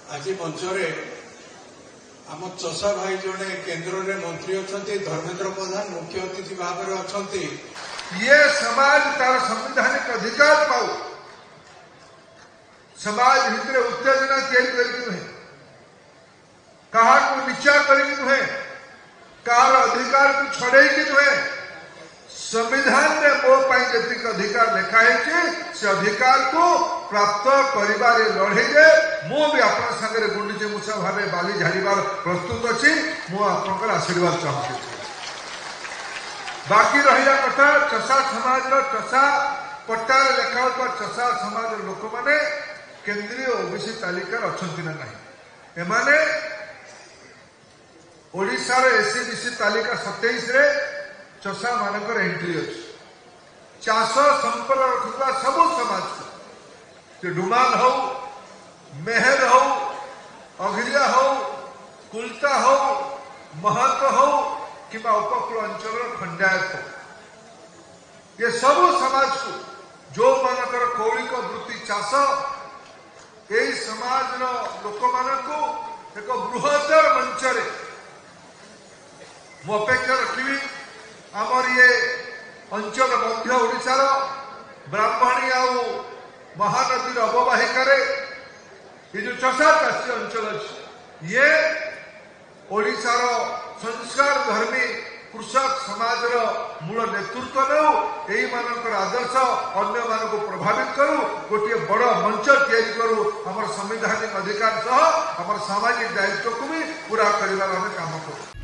आज मंचरे आम चषा भाई जड़े केन्द्र में मंत्री अच्छा धर्मेन्द्र प्रधान मुख्य अतिथि भाव में अच्छा ये समाज तार संवैधानिक अधिकार पाऊ समाज भितर उत्तेजना नुहे क्या नीचा कर नुहे कार अधिकार को छड़े नुहे संविधान में मो जी अधिकार लिखाई से अधिकार को प्राप्त कर लड़े मु भी आप गुंडीची मूषा भाव बाली झाड़ार प्रस्तुत अच्छी मुझे आशीर्वाद चाहूँ। बाकी रहा कथा चषा समाज चषा पट्टार लेखा चषा समाज लोक मैंने केंद्रीय ओबीसी तालिकार अच्छा ना ना एमाने ओडिशार एससीबीसी तालिका 27 रे चषा मानकर एंट्री अच्छी चाष संपर्क रखुवा सब समाज को डुमाल हो मेहर हो अघिरिया हो कुलता हो महत हो कि उपकूल अंचल खंडायत हो ये सब समाज को जो मानकर कौलिक वृत्ति चाष यही समाज लोक मानू एक बृहत्तर मंचर मु अपेक्षा रखी आमर ये अंचल मध्य ओडिशार ब्राह्मणी आ महानदी अववाहिकार ये जो चषा चाषी अंचल अच्छे ये ओडिशार संस्कार धर्मी कृषक समाज मूल नेतृत्व नौ यही मानकर आदर्श अन्य मान को प्रभावित करूँ गोटे बड़ मंच तैयारी करूँ आम संवैधानिक अधिकार सह आम सामाजिक दायित्व को भी पूरा कर काम करूँ।